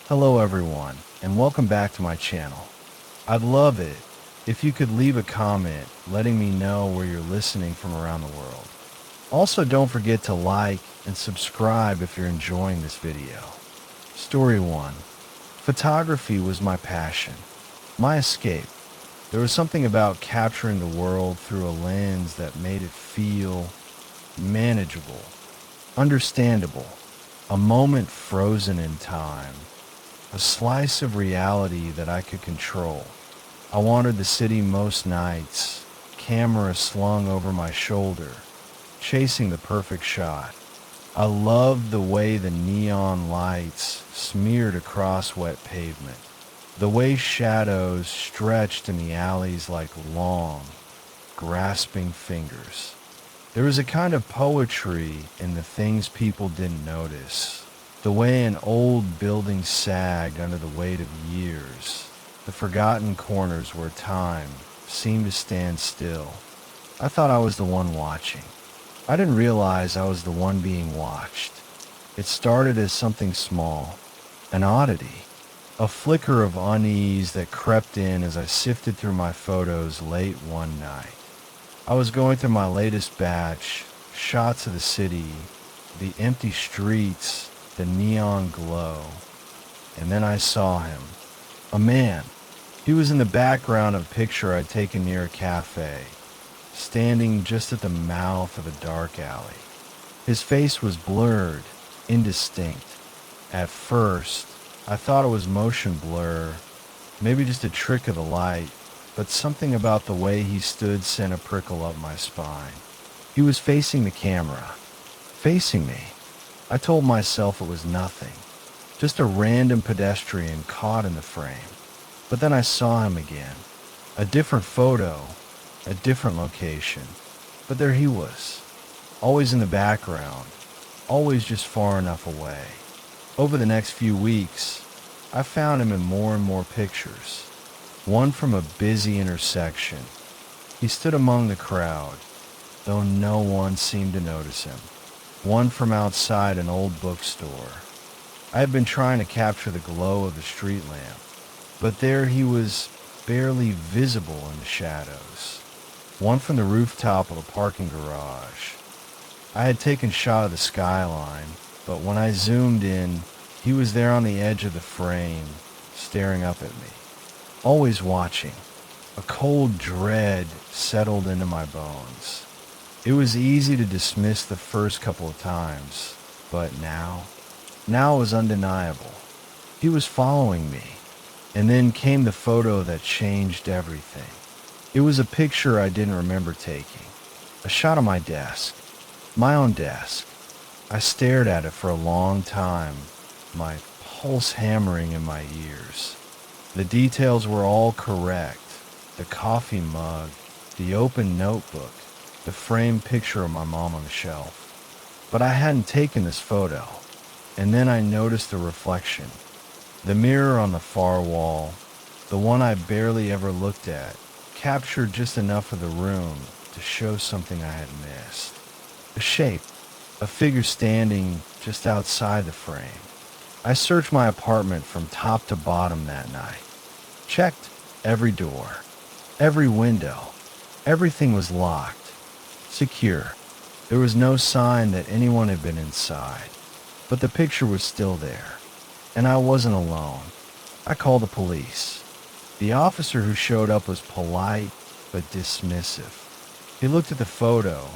Hello everyone, and welcome back to my channel. I'd love it if you could leave a comment letting me know where you're listening from around the world. Also, don't forget to like and subscribe if you're enjoying this video. Story 1. Photography was my passion, my escape. There was something about capturing the world through a lens that made it feel manageable, understandable, a moment frozen in time. A slice of reality that I could control. I wandered the city most nights, camera slung over my shoulder, chasing the perfect shot. I loved the way the neon lights smeared across wet pavement, the way shadows stretched in the alleys like long, grasping fingers. There was a kind of poetry in the things people didn't notice. The way an old building sagged under the weight of years, the forgotten corners where time seemed to stand still. I thought I was the one watching. I didn't realize I was the one being watched. It started as something small, an oddity, a flicker of unease that crept in as I sifted through my photos late one night. I was going through my latest batch, shots of the city, the empty streets, the neon glow, and then I saw him. A man. He was in the background of a picture I'd taken near a cafe, standing just at the mouth of a dark alley. His face was blurred, indistinct. At first, I thought it was motion blur, maybe just a trick of the light, but something about the way he stood sent a prickle up my spine. He was facing the camera, facing me. I told myself it was nothing, just a random pedestrian caught in the frame. But then I saw him again, a different photo, a different location. But there he was, always in the background, always just far enough away. Over the next few weeks, I found him in more and more pictures, one from a busy intersection. He stood among the crowd, though no one seemed to notice him. One from outside an old bookstore. I had been trying to capture the glow of the street lamp, but there he was, barely visible in the shadows. One from the rooftop of a parking garage. I had taken shot of the skyline, but when I zoomed in, he was there on the edge of the frame, staring up at me, always watching. A cold dread settled into my bones. It was easy to dismiss the first couple of times, but now it was undeniable. He was following me, and then came the photo that changed everything. It was a picture I didn't remember taking, a shot of my desk, my own desk. I stared at it for a long time, my pulse hammering in my ears. The details were all correct, the coffee mug, the open notebook, the framed picture of my mom on the shelf. But I hadn't taken this photo, and then I noticed the reflection. The mirror on the far wall, the one I barely ever looked at, captured just enough of the room to show something I had missed. A shape, a figure standing just outside the frame. I searched my apartment from top to bottom that night. Checked every door, every window. Everything was locked. Secure. There was no sign that anyone had been inside, but the picture was still there, and I wasn't alone. I called the police. The officer who showed up was polite but dismissive. He looked at the photo,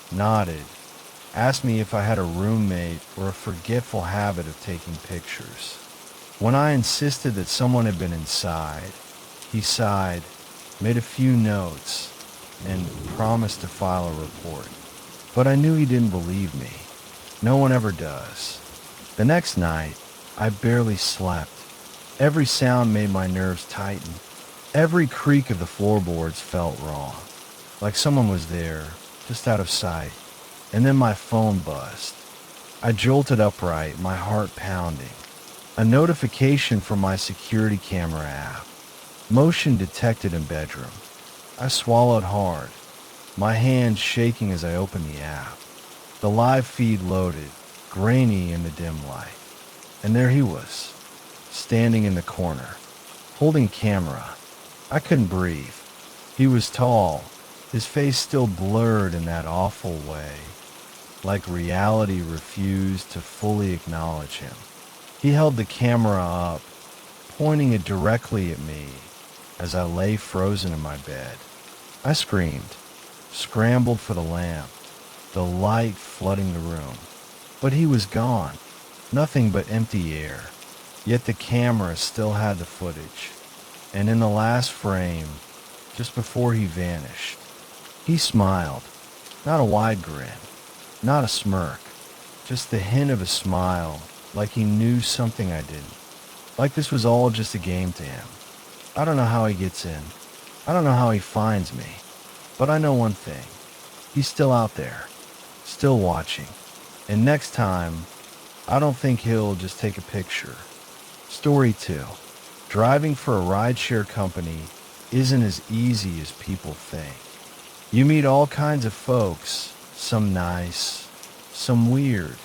nodded, asked me if I had a roommate or a forgetful habit of taking pictures. When I insisted that someone had been inside, he sighed, made a few notes, and promised to file a report. But I knew he didn't believe me. No one ever does. The next night, I barely slept. Every sound made my nerves tighten. Every creak of the floorboards felt wrong, like someone was there, just out of sight. And then my phone buzzed. I jolted upright, my heart pounding. A notification from my security camera app. Motion detected in bedroom. I swallowed hard, my hands shaking as I opened the app. The live feed loaded, grainy in the dim light. And there he was, standing in the corner, holding camera. I couldn't breathe. He was tall, his face still blurred in that awful way, like reality refused to fully acknowledge him. He held the camera up, pointing it directly at me as I lay frozen in my bed. I screamed, scrambled for the lamp, the light flooding the room. But he was gone, nothing but empty air. Yet the camera still had the footage. And in the last frame, just before he vanished, he smiled. Not a wide grin, not a smirk, just the hint of a smile, like he knew something I didn't. Like this was all just a game to him. I don't know how he gets in. I don't know how he finds me. But I know one thing. He's still out there, still watching. And next time, I don't think he'll just take a picture. Story 2. Driving for a rideshare company isn't as easy as people think. You meet all kinds of folks, some nice, some weird,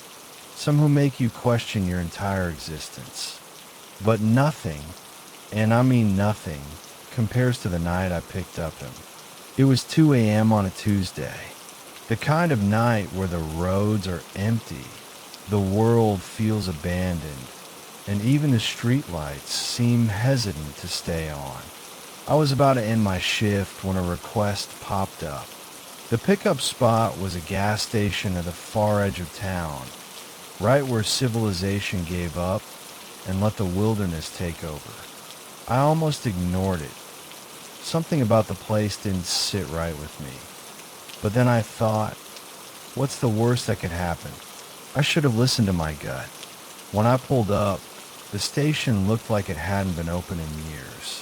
some who make you question your entire existence. But nothing, and I mean nothing, compares to the night I picked up him. It was 2 a.m. on a Tuesday, the kind of night where the roads are empty, the world feels abandoned, and even the streetlights seem hesitant to stay on. I was about to end my shift when a request popped up. The pickup spot was a gas station at the far edge of town, right where civilization gave up and let the wilderness take over. I almost ignored it. Something about the place didn't sit right with me. But then I thought, what's the worst that could happen? I should have listened to my gut. When I pulled up, the station looked like it hadn't been open in years.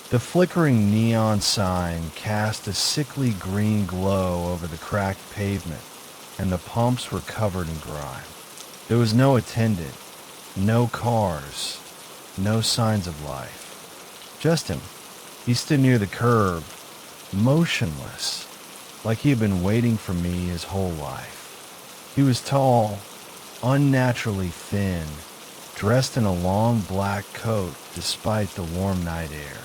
The flickering neon sign cast a sickly green glow over the cracked pavement, and the pumps were covered in grime. There was no attendant, no cars, no signs of life. Just him. He stood near the curb, motionless, like he had been waiting for me his whole life. He was tall, unnaturally thin, dressed in a long black coat despite the warm night air.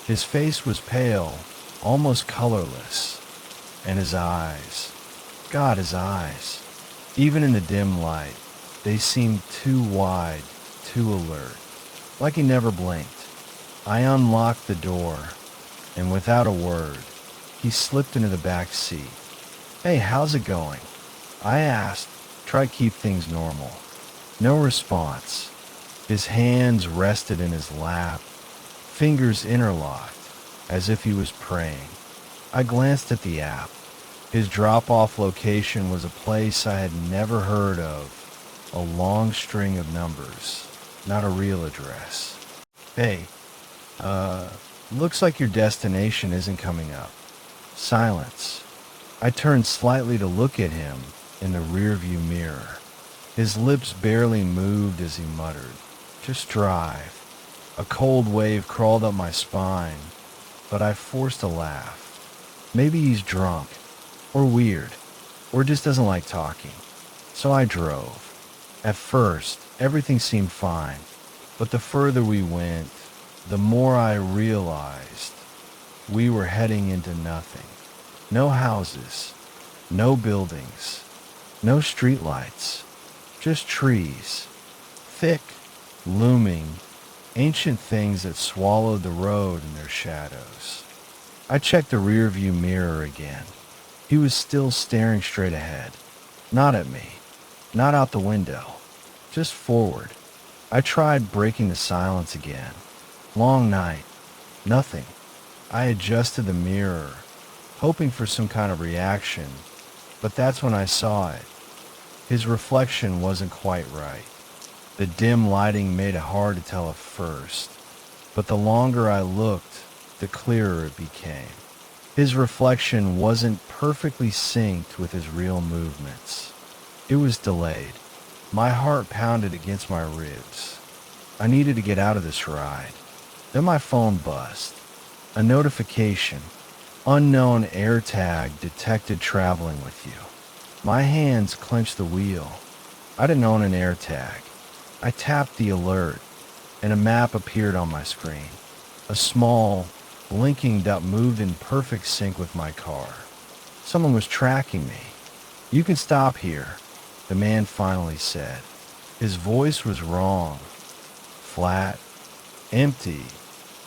His face was pale, almost colorless, and his eyes, God, his eyes, even in the dim light, they seemed too wide, too alert, like he never blinked. I unlocked the door, and without a word, he slipped into the back seat. "Hey, how's it going?" I asked, try to keep things normal. No response. His hands rested in his lap, fingers interlocked, as if he was praying. I glanced at the app. His drop-off location was a place I had never heard of, a long string of numbers, not a real address. "Hey, looks like your destination isn't coming up." Silence. I turned slightly to look at him in the rearview mirror. His lips barely moved as he muttered, "Just drive." A cold wave crawled up my spine, but I forced a laugh. Maybe he's drunk, or weird, or just doesn't like talking. So I drove. At first, everything seemed fine, but the further we went, the more I realized we were heading into nothing. No houses, no buildings, no streetlights, just trees, thick, looming, ancient things that swallowed the road in their shadows. I checked the rearview mirror again. He was still staring straight ahead, not at me, not out the window, just forward. I tried breaking the silence again. Long night, nothing. I adjusted the mirror, hoping for some kind of reaction, but that's when I saw it. His reflection wasn't quite right. The dim lighting made it hard to tell at first, but the longer I looked, the clearer it became. His reflection wasn't perfectly synced with his real movements. It was delayed. My heart pounded against my ribs. I needed to get out of this ride. Then my phone buzzed. A notification. Unknown AirTag detected traveling with you. My hands clenched the wheel. I didn't own an AirTag. I tapped the alert. and a map appeared on my screen. A small, blinking dot moved in perfect sync with my car. Someone was tracking me. "You can stop here," the man finally said. His voice was wrong, flat, empty,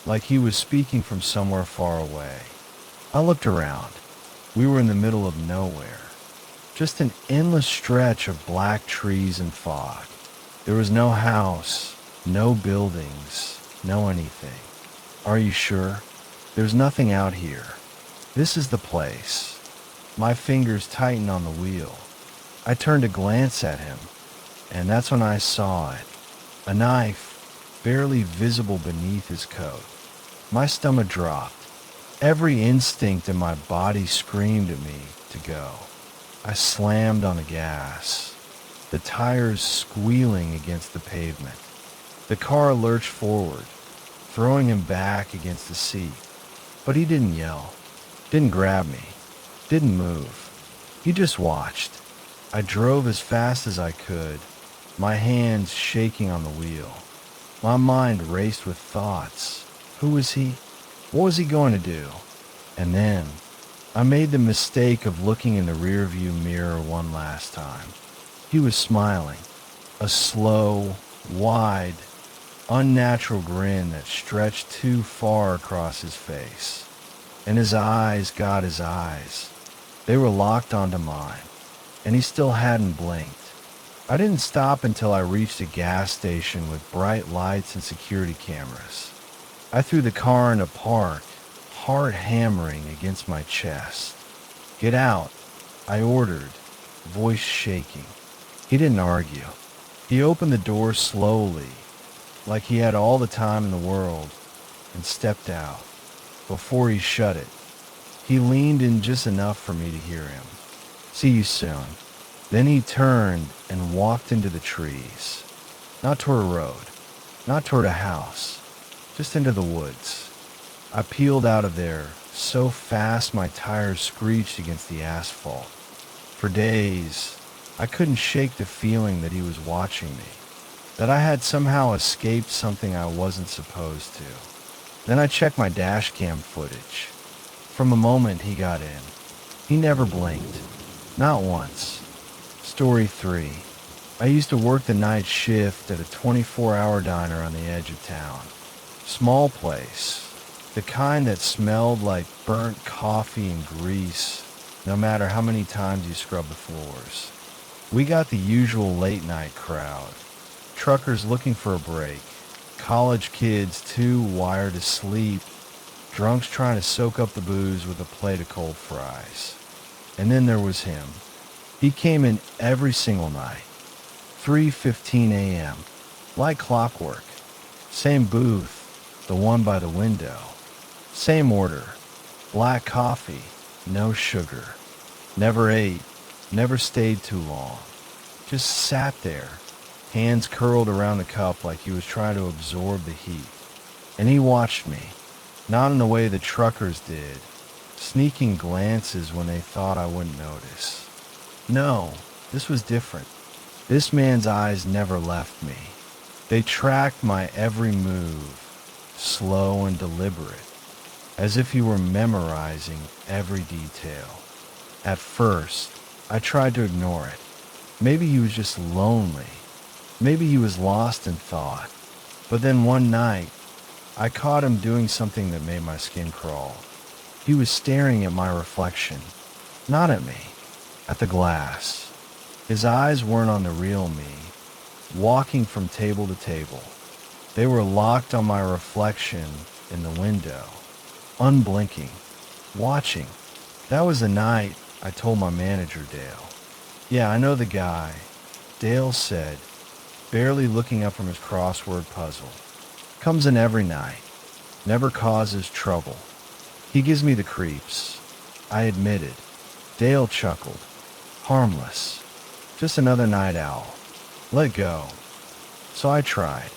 like he was speaking from somewhere far away. I looked around. We were in the middle of nowhere. Just an endless stretch of black trees and fog. There was no house, no buildings, no anything. "Are you sure? There's nothing out here. This is the place." My fingers tightened on the wheel. I turned to glance at him, and that's when I saw it. A knife, barely visible beneath his coat. My stomach dropped. Every instinct in my body screamed at me to go. I slammed on the gas, the tires squealing against the pavement. The car lurched forward, throwing him back against the seat. But he didn't yell, didn't grab me, didn't move. He just watched. I drove as fast as I could, my hands shaking on the wheel. My mind raced with thoughts. Who was he? What was he going to do? And then I made the mistake of looking in the rearview mirror one last time. He was smiling, a slow, wide, unnatural grin that stretched too far across his face. And his eyes got his eyes. They were locked onto mine, and he still hadn't blinked. I didn't stop until I reached a gas station with bright lights and security cameras. I threw the car in a park, heart hammering against my chest. "Get out," I ordered, voice shaking. He didn't argue. He opened the door slowly, like he had all the time in the world, and stepped out. Before he shut it, he leaned in just enough for me to hear him. "See you soon." Then he turned and walked into the trees. Not toward a road, not toward a house, just into the woods. I peeled out of there so fast my tires screeched against the asphalt. For days, I couldn't shake the feeling that he was watching me, that I had somehow escaped something I wasn't supposed to. Then I checked my dash cam footage. From the moment he got in, he never blinked, not once. Story 3. I used to work the night shift at a 24-hour diner on the edge of town. Small place, the kind that smelled like burnt coffee and grease, no matter how many times you scrub the floors. We got the usual late-night crowd. Truckers looking for a break, college kids too wired to sleep, drunks trying to soak up the booze with a plate of cold fries. And then there was him. He came in every single night, 3:15 a.m., like clockwork. Same booth, the one by the window. Same order, black coffee, no sugar. Never ate, never stayed too long. Just sat there, hands curled around the cup like he was trying to absorb the heat. And he watched me, not in the way the truckers did, sneaking glances when they thought I wouldn't notice. No, this was different. This man's eyes never left me. They tracked my every move, slow and deliberate, as if he were memorizing every detail. At first, I tried to ignore it. Maybe he was just lonely. Maybe he was lost in thought. But then one night, I caught him doing something that made my skin crawl. He was staring at my reflection, not at me, at the glass. His eyes weren't on the real me, walking from table to table. They were locked on my reflection in the window, unblinking, watching. That was the night I told my manager, Dale. "Yeah, I know the guy," Dale said, barely looking up from his crossword puzzle. "Comes in every night, never causes trouble. He gives me the creeps." I admitted. Dale chuckled. "Harmless. Just another night owl. Let go." So I tried.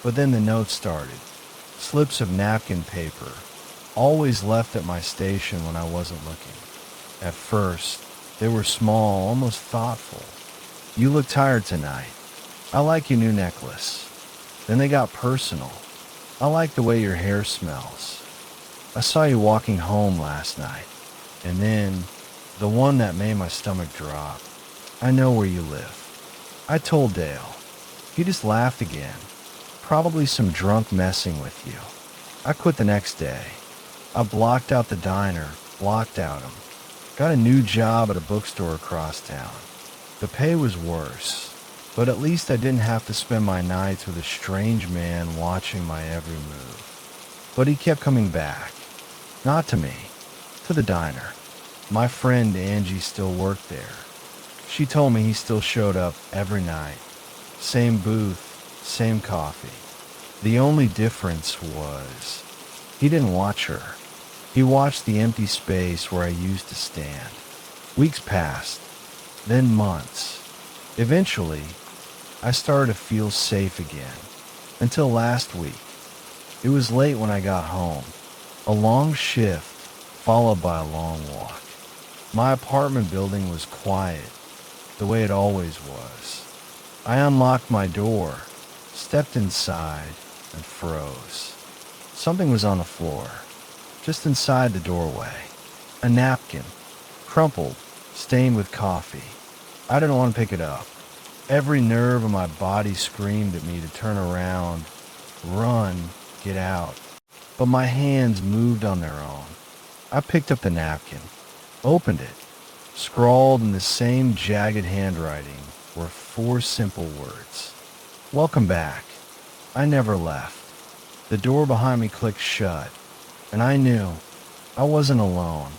But then the notes started. Slips of napkin paper, always left at my station when I wasn't looking. At first, they were small, almost thoughtful. "You look tired tonight. I like your new necklace." Then they got personal. I like the way your hair smells. I saw you walking home last night. And then, the one that made my stomach drop. I know where you live. I told Dale. He just laughed again. Probably some drunk messing with you. I quit the next day. I blocked out the diner, blocked out him. Got a new job at a bookstore across town. The pay was worse, but at least I didn't have to spend my nights with a strange man watching my every move. But he kept coming back. Not to me, to the diner. My friend Angie still worked there. She told me he still showed up every night. Same booth, same coffee. The only difference was he didn't watch her. He watched the empty space where I used to stand. Weeks passed, then months. Eventually, I started to feel safe again. Until last week. It was late when I got home. A long shift, followed by a long walk. My apartment building was quiet, the way it always was. I unlocked my door, stepped inside, and froze. Something was on the floor, just inside the doorway. A napkin, crumpled, stained with coffee. I didn't want to pick it up. Every nerve in my body screamed at me to turn around, run, get out. But my hands moved on their own. I picked up the napkin, opened it. Scrawled in the same jagged handwriting were 4 simple words. Welcome back. I never left. The door behind me clicked shut, and I knew I wasn't alone.